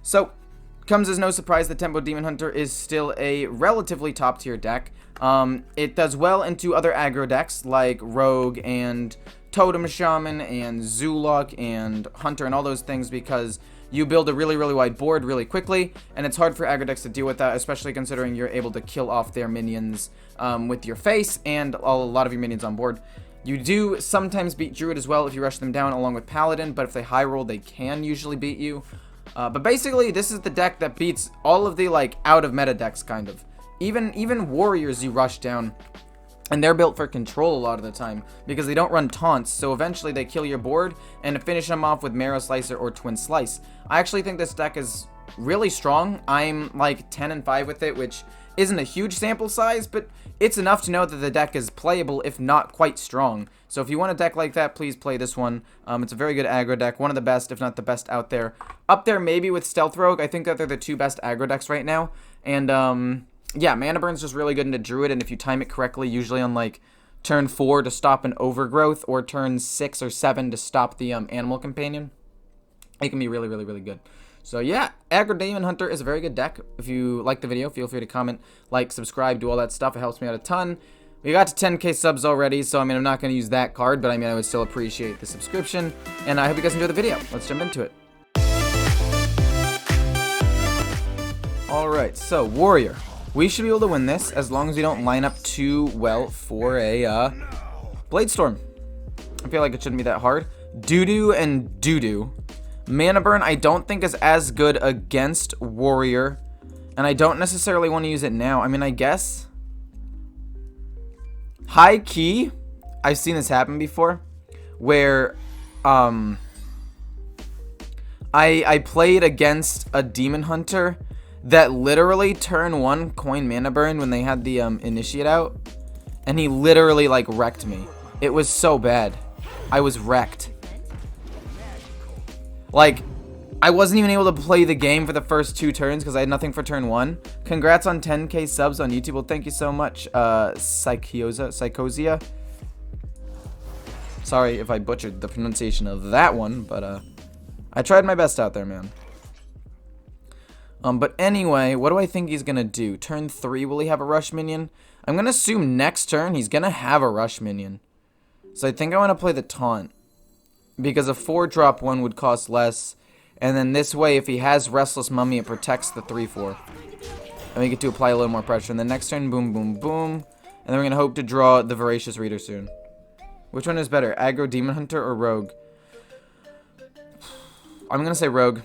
So, comes as no surprise that Tempo Demon Hunter is still a relatively top tier deck. It does well into other aggro decks like Rogue and Totem Shaman and Zulok and Hunter and all those things, because you build a really, really wide board really quickly, and it's hard for aggro decks to deal with that, especially considering you're able to kill off their minions with your face and a lot of your minions on board. You do sometimes beat Druid as well if you rush them down along with Paladin, but if they high roll, they can usually beat you. But basically, this is the deck that beats all of the, like, out of meta decks, kind of. Even Warriors you rush down, and they're built for control a lot of the time, because they don't run taunts, so eventually they kill your board, and finish them off with Marrow Slicer or Twin Slice. I actually think this deck is really strong. I'm, like, 10-5 with it, which isn't a huge sample size, but it's enough to know that the deck is playable, if not quite strong. So if you want a deck like that, please play this one. It's a very good aggro deck, one of the best, if not the best out there. Up there maybe with Stealth Rogue. I think that they're the two best aggro decks right now. And yeah, Mana Burn's just really good into Druid, and if you time it correctly, usually on like turn 4 to stop an overgrowth, or turn 6 or 7 to stop the Animal Companion, it can be really, really, really good. So yeah, Aggro Demon Hunter is a very good deck. If you like the video, feel free to comment, like, subscribe, do all that stuff. It helps me out a ton. We got to 10k subs already, so I mean, I'm not going to use that card, but I mean, I would still appreciate the subscription. And I hope you guys enjoy the video. Let's jump into it. Alright, so Warrior. We should be able to win this as long as we don't line up too well for a Blade Storm. I feel like it shouldn't be that hard. Doo-doo and doo-doo. Mana Burn I don't think is as good against Warrior, and I don't necessarily want to use it now. I mean, I guess high key, I've seen this happen before, where I played against a Demon Hunter that literally turn 1 coin Mana Burn when they had the Initiate out, and he literally like wrecked me. It was so bad. I was wrecked. Like, I wasn't even able to play the game for the first 2 turns because I had nothing for turn 1. Congrats on 10k subs on YouTube. Well, thank you so much, Psychosia. Sorry if I butchered the pronunciation of that one, but I tried my best out there, man. But anyway, what do I think he's gonna do? Turn 3, will he have a rush minion? I'm gonna assume next turn he's gonna have a rush minion. So I think I want to play the taunt, because a 4-drop one would cost less, and then this way, if he has Restless Mummy, it protects the 3/4, and we get to apply a little more pressure. And then next turn, boom, boom, boom, and then we're gonna hope to draw the Voracious Reader soon. Which one is better, Aggro Demon Hunter or Rogue? I'm gonna say Rogue.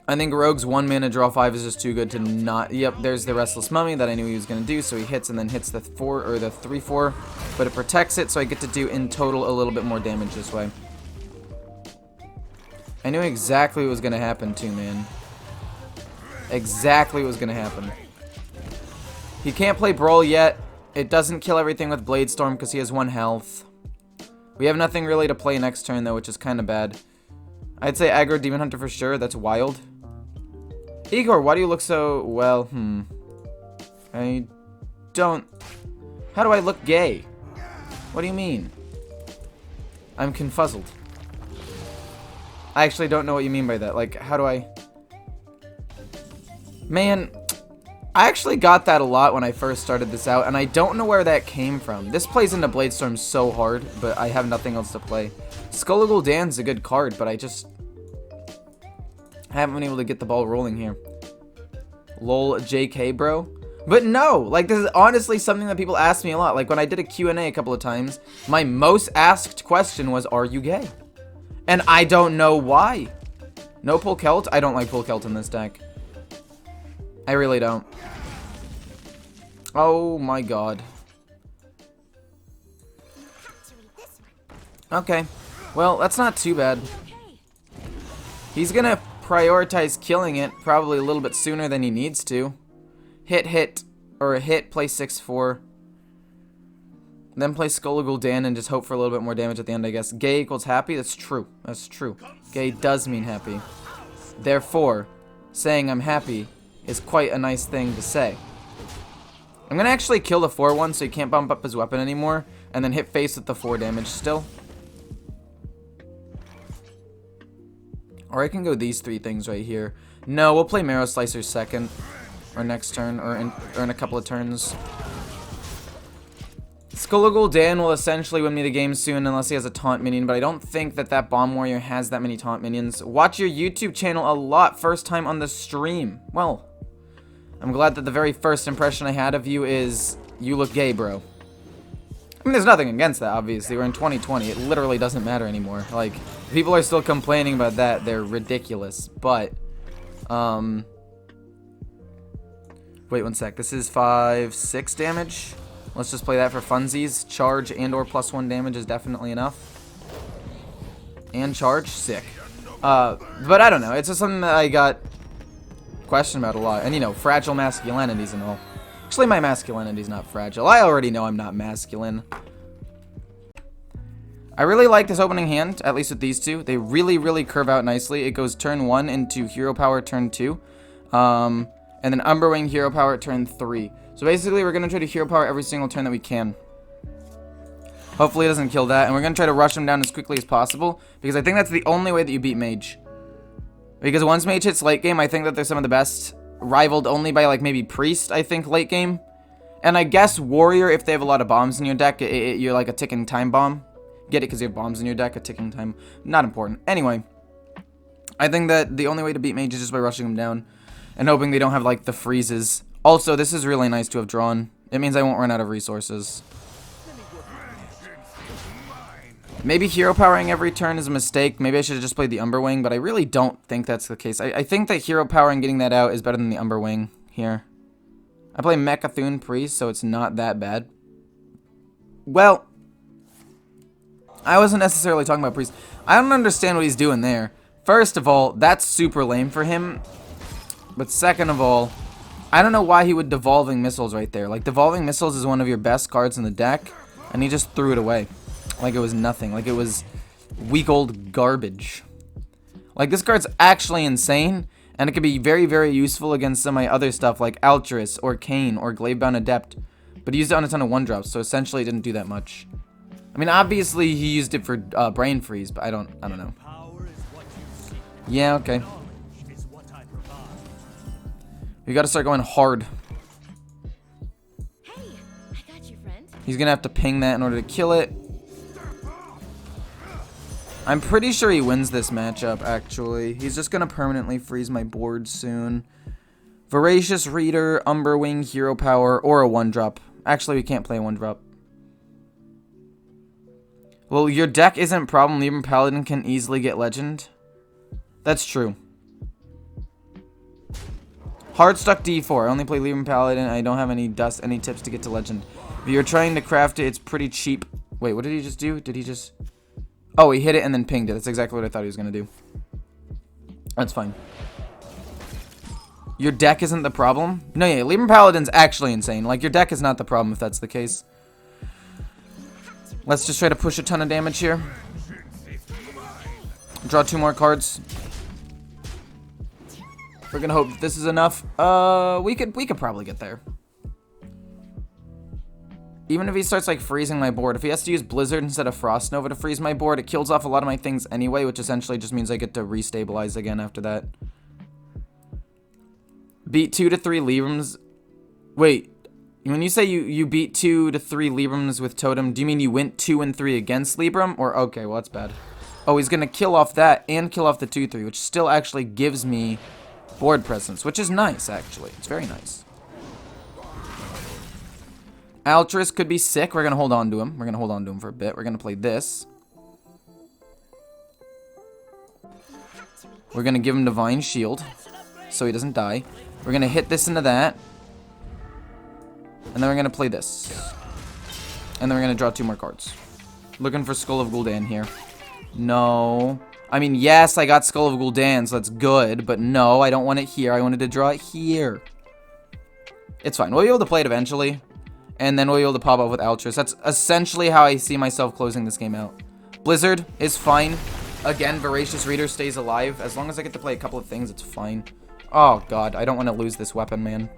I think Rogue's 1 mana draw 5 is just too good to not. Yep, there's the Restless Mummy that I knew he was gonna do, so he hits and then hits the 4 or the 3/4, but it protects it, so I get to do in total a little bit more damage this way. I knew exactly what was gonna happen too, man. Exactly what was gonna happen. He can't play Brawl yet. It doesn't kill everything with Blade Storm because he has 1 health. We have nothing really to play next turn though, which is kind of bad. I'd say Aggro Demon Hunter for sure. That's wild. Igor, why do you look so... well, I don't... How do I look gay? What do you mean? I'm confuzzled. I actually don't know what you mean by that. Like, how do I... Man, I actually got that a lot when I first started this out, and I don't know where that came from. This plays into Blade Storm so hard, but I have nothing else to play. Skull Gul'dan's a good card, but I haven't been able to get the ball rolling here. Lol, JK, bro. But no, like, this is honestly something that people ask me a lot. Like, when I did a Q&A a couple of times, my most asked question was, are you gay? And I don't know why. No Pull Kelt? I don't like Pull Kelt in this deck. I really don't. Oh my god. Okay. Well, that's not too bad. He's gonna prioritize killing it probably a little bit sooner than he needs to. Hit, or play 6/4. Then play Skull Gul'dan and just hope for a little bit more damage at the end, I guess. Gay equals happy? That's true. That's true. Gay does mean happy. Therefore, saying I'm happy is quite a nice thing to say. I'm gonna actually kill the 4/1 so he can't bump up his weapon anymore, and then hit face with the 4 damage still. Or I can go these 3 things right here. No, we'll play Marrow Slicer second. Or next turn, or in a couple of turns. Scholomance will essentially win me the game soon unless he has a taunt minion, but I don't think that that Bomb Warrior has that many taunt minions. Watch your YouTube channel a lot, first time on the stream. Well, I'm glad that the very first impression I had of you is, you look gay, bro. I mean, there's nothing against that, obviously. We're in 2020. It literally doesn't matter anymore. Like, people are still complaining about that. They're ridiculous. But, wait one sec. This is 5-6 damage. Let's just play that for funsies. Charge and or +1 damage is definitely enough. And charge, sick. But I don't know. It's just something that I got questioned about a lot. And, you know, fragile masculinities and all. Actually, my masculinity's not fragile. I already know I'm not masculine. I really like this opening hand, at least with these two. They really, really curve out nicely. It goes turn 1 into hero power turn 2. And then Umberwing hero power turn 3. So basically, we're going to try to hero power every single turn that we can. Hopefully it doesn't kill that. And we're going to try to rush him down as quickly as possible. Because I think that's the only way that you beat Mage. Because once Mage hits late game, I think that they're some of the best. Rivaled only by, like, maybe Priest, I think, late game. And I guess Warrior, if they have a lot of bombs in your deck, you're like a ticking time bomb. Get it because you have bombs in your deck, a ticking time. Not important. Anyway, I think that the only way to beat Mage is just by rushing them down. And hoping they don't have, like, the freezes. Also, this is really nice to have drawn. It means I won't run out of resources. Maybe hero powering every turn is a mistake. Maybe I should have just played the Umberwing, but I really don't think that's the case. I think that hero powering getting that out is better than the Umberwing here. I play Mechathune Priest, so it's not that bad. Well, I wasn't necessarily talking about Priest. I don't understand what he's doing there. First of all, that's super lame for him. But second of all, I don't know why he would Devolving Missiles right there. Like, Devolving Missiles is one of your best cards in the deck, and he just threw it away. Like it was nothing. Like it was weak old garbage. Like, this card's actually insane, and it could be very, very useful against some of my other stuff like Altruis or Kane or Glavebound Adept. But he used it on a ton of 1-drops, so essentially it didn't do that much. I mean, obviously he used it for Brain Freeze, but I don't know. Yeah, okay. We gotta start going hard. Hey, I got you, friend. He's gonna have to ping that in order to kill it. I'm pretty sure he wins this matchup, actually. He's just gonna permanently freeze my board soon. Voracious Reader, Umberwing, Hero Power, or a 1-drop. Actually, we can't play a 1-drop. Well, your deck isn't problem. Libram Paladin can easily get Legend. That's true. Hardstuck D4. I only play Libram Paladin. I don't have any tips to get to Legend. If you're trying to craft it, it's pretty cheap. Wait, what did he just do? Did he just... Oh, he hit it and then pinged it. That's exactly what I thought he was going to do. That's fine. Your deck isn't the problem? No, yeah, Libram Paladin's actually insane. Like, your deck is not the problem if that's the case. Let's just try to push a ton of damage here. Draw 2 more cards. We're going to hope this is enough. We could probably get there. Even if he starts, like, freezing my board. If he has to use Blizzard instead of Frost Nova to freeze my board, it kills off a lot of my things anyway, which essentially just means I get to restabilize again after that. Beat 2 to 3 Librams. Wait, when you say you beat 2 to 3 Librams with Totem, do you mean you went 2 and 3 against Libram? Or, okay, well, that's bad. Oh, he's going to kill off that and kill off the 2-3, which still actually gives me board presence, which is nice, actually. It's very nice. Altruis could be sick. We're going to hold on to him. We're going to hold on to him for a bit. We're going to play this. We're going to give him Divine Shield so he doesn't die. We're going to hit this into that. And then we're going to play this. And then we're going to draw 2 more cards. Looking for Skull of Gul'dan here. No. I mean, yes, I got Skull of Gul'dan, so that's good. But no, I don't want it here. I wanted to draw it here. It's fine. We'll be able to play it eventually. And then we'll be able to pop up with Altruis. That's essentially how I see myself closing this game out. Blizzard is fine. Again, Voracious Reader stays alive. As long as I get to play a couple of things, it's fine. Oh, God. I don't want to lose this weapon, man.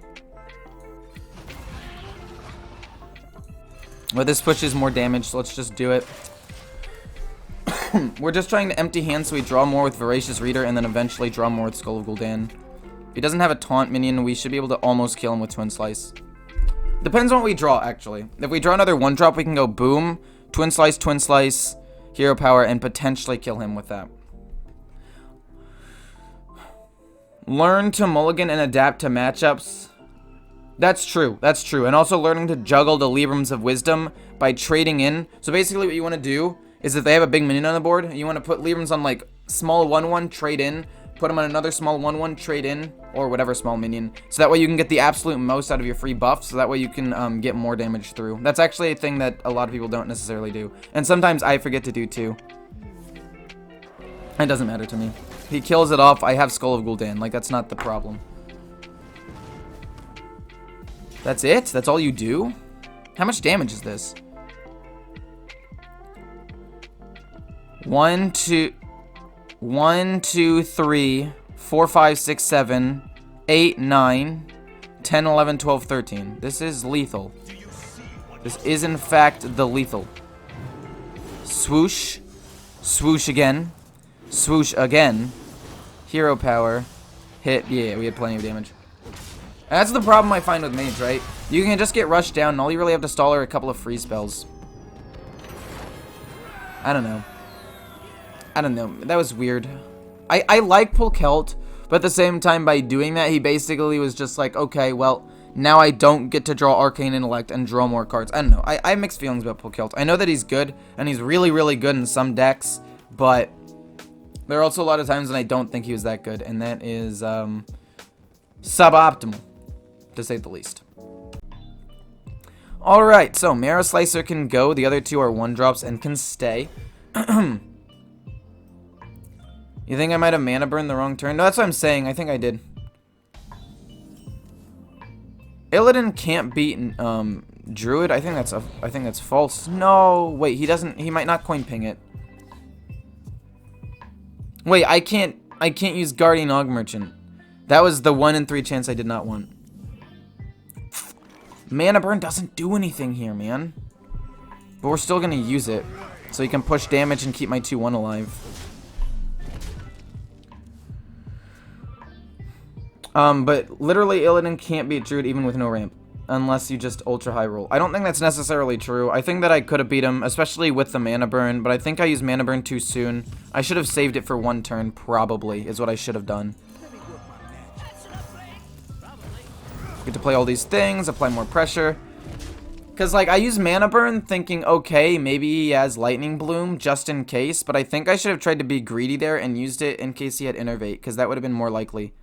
Well, this pushes more damage, so let's just do it. We're just trying to empty hand so we draw more with Voracious Reader and then eventually draw more with Skull of Gul'dan. If he doesn't have a taunt minion, we should be able to almost kill him with Twin Slice. Depends on what we draw, actually. If we draw another 1-drop, we can go boom, Twin Slice, Hero Power, and potentially kill him with that. Learn to mulligan and adapt to matchups. That's true. That's true. And also learning to juggle the Librams of Wisdom by trading in. So basically what you want to do is if they have a big minion on the board, you want to put Librams on like small 1/1, trade in, put them on another small 1/1, trade in, or whatever small minion. So that way you can get the absolute most out of your free buff, so that way you can get more damage through. That's actually a thing that a lot of people don't necessarily do. And sometimes I forget to do too. It doesn't matter to me. He kills it off, I have Skull of Gul'dan. Like, that's not the problem. That's it? That's all you do? How much damage is this? 1, 2, 3, 4, 5, 6, 7, 8, 9, 10, 11, 12, 13. This is lethal. This is, in fact, the lethal. Swoosh. Swoosh again. Swoosh again. Hero Power. Hit. Yeah, we had plenty of damage. That's the problem I find with Mage, right? You can just get rushed down, and all you really have to stall are a couple of free spells. I don't know. I don't know. That was weird. I like Pull Celt, but at the same time, by doing that, he basically was just like, okay, well, now I don't get to draw Arcane Intellect and draw more cards. I don't know. I have mixed feelings about Pull Celt. I know that he's good, and he's really, really good in some decks, but there are also a lot of times when I don't think he was that good, and that is suboptimal, to say the least. Alright, so Marrow Slicer can go. The other two are 1-drops and can stay. You think I might have mana burned the wrong turn? No, that's what I'm saying. I think I did. Illidan can't beat Druid. I think that's false. No, wait, he doesn't. He might not coin ping it. Wait, I can't use Guardian Og Merchant. That was the 1 in 3 chance I did not want. Mana burn doesn't do anything here, man. But we're still gonna use it, so you can push damage and keep my 2/1 alive. But literally Illidan can't beat Druid even with no ramp, unless you just ultra high roll. I don't think that's necessarily true. I think that I could have beat him, especially with the mana burn, but I think I used mana burn too soon. I should have saved it for 1 turn, probably, is what I should have done. Get to play all these things, apply more pressure. Because, like, I use mana burn thinking, okay, maybe he has Lightning Bloom just in case, but I think I should have tried to be greedy there and used it in case he had Innervate, because that would have been more likely.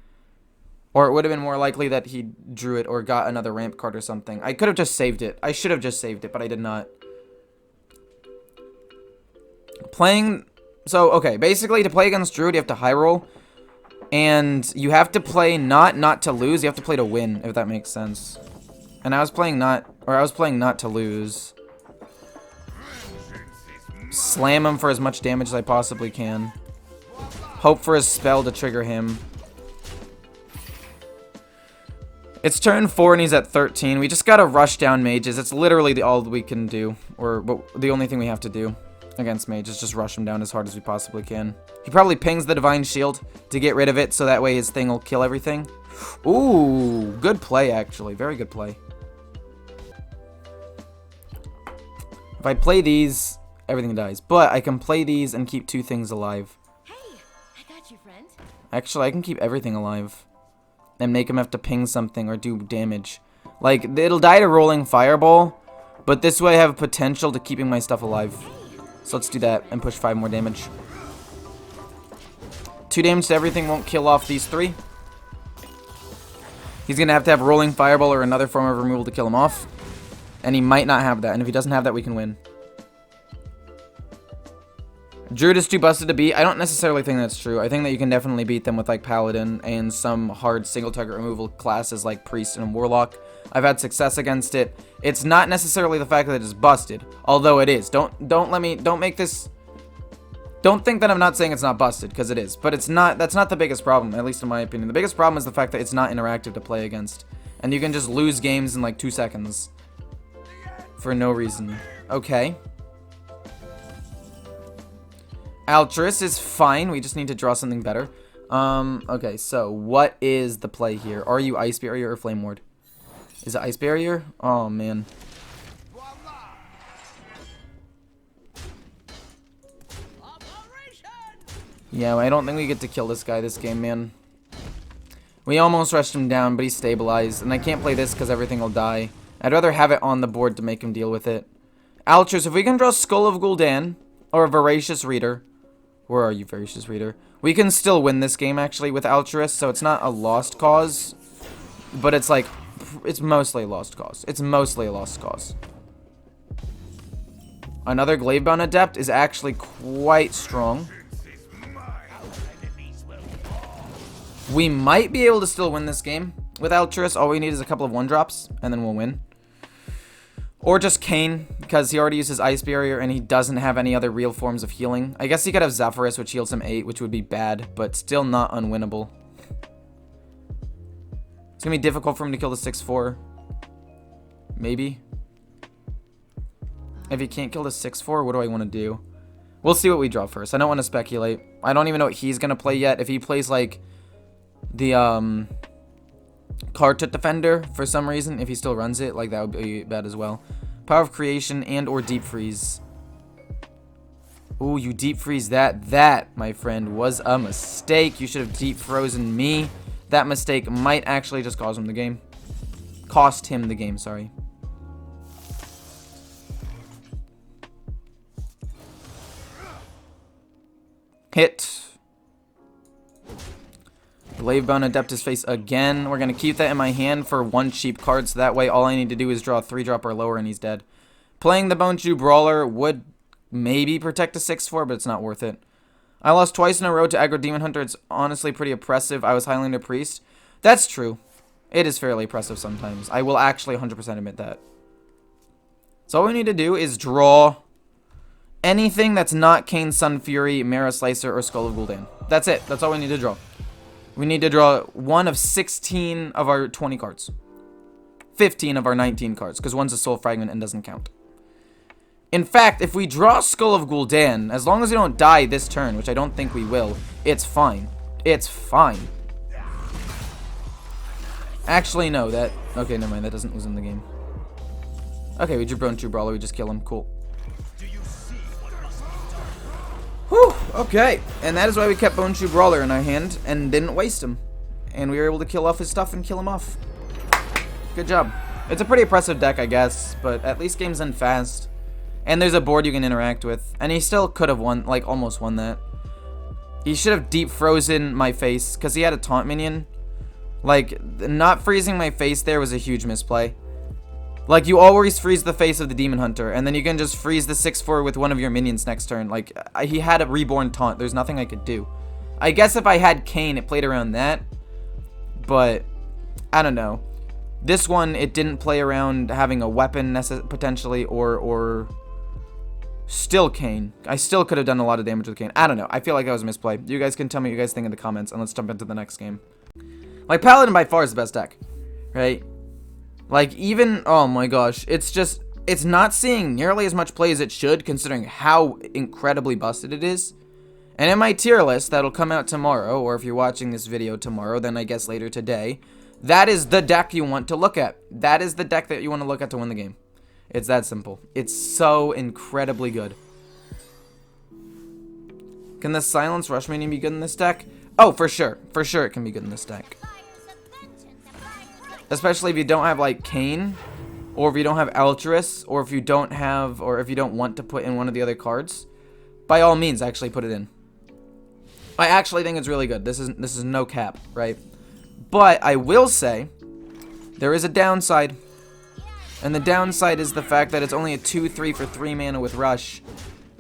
Or it would have been more likely that he drew it or got another ramp card or something. I could have just saved it. I should have just saved it, but I did not. So, okay, basically to play against Druid, you have to high roll. And you have to play not to lose, you have to play to win, if that makes sense. And I was playing not to lose. Slam him for as much damage as I possibly can. Hope for a spell to trigger him. It's turn 4 and he's at 13. We just gotta rush down mages. It's literally all we can do. Or the only thing we have to do against mages. Just rush him down as hard as we possibly can. He probably pings the Divine Shield to get rid of it, so that way his thing will kill everything. Ooh, good play, actually. Very good play. If I play these, everything dies. But I can play these and keep 2 things alive. Hey, I got you, friend. Actually, I can keep everything alive. And make him have to ping something or do damage. Like, it'll die to Rolling Fireball, but this way I have potential to keeping my stuff alive. So let's do that and push 5 more damage. 2 damage to everything won't kill off these 3. He's going to have Rolling Fireball or another form of removal to kill him off. And he might not have that, and if he doesn't have that, we can win. Druid is too busted to beat. I don't necessarily think that's true. I think that you can definitely beat them with like Paladin and some hard single target removal classes like Priest and Warlock. I've had success against it. It's not necessarily the fact that it's busted, although it is. Don't think that I'm not saying it's not busted, because it is. But it's not. That's not the biggest problem, at least in my opinion. The biggest problem is the fact that it's not interactive to play against, and you can just lose games in like 2 seconds for no reason. Okay. Altruis is fine. We just need to draw something better. Okay, so what is the play here? Are you Ice Barrier or Flame Ward? Is it Ice Barrier? Oh, man. Yeah, I don't think we get to kill this guy this game, man. We almost rushed him down, but he's stabilized. And I can't play this because everything will die. I'd rather have it on the board to make him deal with it. Altruis, if we can draw Skull of Gul'dan or Voracious Reader. Where are you, Voracious Reader? We can still win this game, actually, with Altruis. So it's not a lost cause. But it's like, it's mostly a lost cause. It's mostly a lost cause. Another Glavebound Adept is actually quite strong. We might be able to still win this game with Altruis. All we need is a couple of 1-drops, and then we'll win. Or just Kayn, because he already uses Ice Barrier, and he doesn't have any other real forms of healing. I guess he could have Zephyrus, which heals him 8, which would be bad, but still not unwinnable. It's going to be difficult for him to kill the 6-4. Maybe. If he can't kill the 6-4, what do I want to do? We'll see what we draw first. I don't want to speculate. I don't even know what he's going to play yet. If he plays, like, the Kartut Defender for some reason, if he still runs it, like, that would be bad as well. Power of Creation and or Deep Freeze. Ooh, you Deep Freeze that. That, my friend, was a mistake. You should have Deep Frozen me. That mistake might actually just cost him the game. Cost him the game, sorry. Hit. Glavebound Adeptus face again. We're going to keep that in my hand for 1 cheap card, so that way all I need to do is draw a 3-drop or lower and he's dead. Playing the Bonju Brawler would maybe protect a 6-4, but it's not worth it. I lost twice in a row to Aggro Demon Hunter. It's honestly pretty oppressive. I was Highlander Priest. That's true. It is fairly oppressive sometimes. I will actually 100% admit that. So all we need to do is draw anything that's not Kayn Sun Fury, Mara Slicer, or Skull of Gul'dan. That's it. That's all we need to draw. We need to draw 1 of 16 of our 20 cards. 15 of our 19 cards, because one's a Soul Fragment and doesn't count. In fact, if we draw Skull of Gul'dan, as long as we don't die this turn, which I don't think we will, it's fine. It's fine. Actually, no, that... Okay, never mind, that doesn't lose in the game. Okay, we drew Bonju Brawler, we just kill him. Cool. Whew, okay. And that is why we kept Bonju Brawler in our hand and didn't waste him. And we were able to kill off his stuff and kill him off. Good job. It's a pretty oppressive deck, I guess, but at least games end fast. And there's a board you can interact with. And he still could have won, like, almost won that. He should have deep frozen my face, because he had a taunt minion. Like, not freezing my face there was a huge misplay. Like, you always freeze the face of the Demon Hunter, and then you can just freeze the 6-4 with one of your minions next turn. Like, he had a reborn taunt. There's nothing I could do. I guess if I had Kayn, it played around that. But, I don't know. This one, it didn't play around having a weapon, potentially, or still Kayn. I still could have done a lot of damage with Kayn. I don't know. I feel like that was a misplay. You guys can tell me what you guys think in the comments, and let's jump into the next game. Like, Paladin by far is the best deck, right? Like, even, oh my gosh, it's not seeing nearly as much play as it should, considering how incredibly busted it is. And in my tier list, that'll come out tomorrow, or if you're watching this video tomorrow, then I guess later today, that is the deck you want to look at. That is the deck that you want to look at to win the game. It's that simple. It's so incredibly good. Can the Silence Rush Minion be good in this deck? Oh, for sure. For sure it can be good in this deck. Especially if you don't have, like, Kayn, or if you don't have Altruis, or if you don't have, or if you don't want to put in one of the other cards. By all means, actually put it in. I actually think it's really good. This is no cap, right? But I will say, there is a downside. And the downside is the fact that it's only a 2/3 for 3 mana with Rush.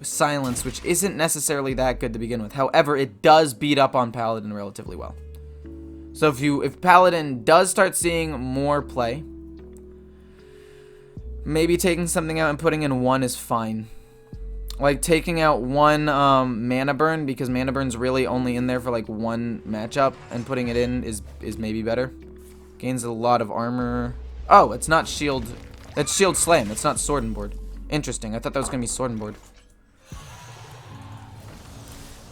Silence, which isn't necessarily that good to begin with. However, it does beat up on Paladin relatively well. So if Paladin does start seeing more play, maybe taking something out and putting in 1 is fine. Like taking out 1 mana burn, because mana burn's really only in there for like 1 matchup, and putting it in is maybe better. Gains a lot of armor. Oh, it's not shield. It's shield slam. It's not sword and board. Interesting. I thought that was gonna be sword and board.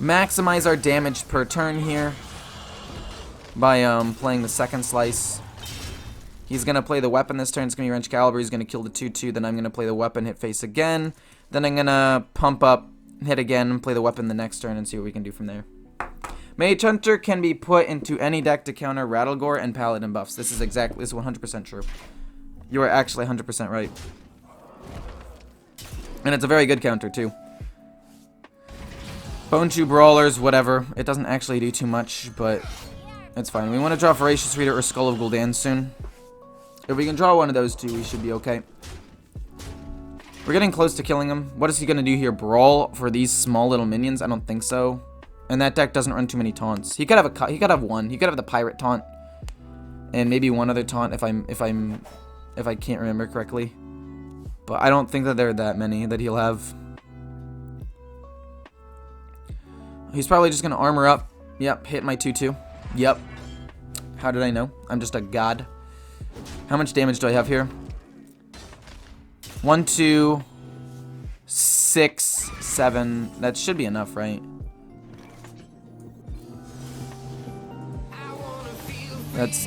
maximize our damage per turn here by playing the second slice. He's going to play the weapon this turn. It's going to be Wrench Caliber. He's going to kill the 2/2. Then I'm going to play the weapon, hit face again. Then I'm going to pump up, hit again, play the weapon the next turn, and see what we can do from there. Mage Hunter can be put into any deck to counter Rattlegore and Paladin buffs. This is 100% true. You are actually 100% right. And it's a very good counter, too. Bone Chew Brawlers, whatever. It doesn't actually do too much, but it's fine. We want to draw Voracious Reader or Skull of Gul'dan soon. If we can draw one of those two, we should be okay. We're getting close to killing him. What is he going to do here? Brawl for these small little minions? I don't think so. And that deck doesn't run too many taunts. He could have one. He could have the pirate taunt, and maybe one other taunt if I can't remember correctly. But I don't think that there are that many that he'll have. He's probably just gonna armor up. Yep, hit my 2/2. Yep. How did I know? I'm just a god. How much damage do I have here? 1, 2, 6, 7. That should be enough, right? That's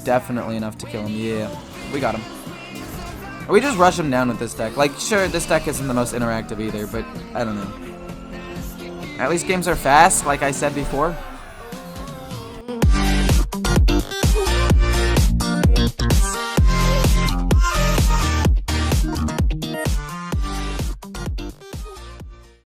definitely enough to kill him. Yeah, we got him. Or we just rush him down with this deck. Like, sure, this deck isn't the most interactive either, but I don't know. At least games are fast, like I said before.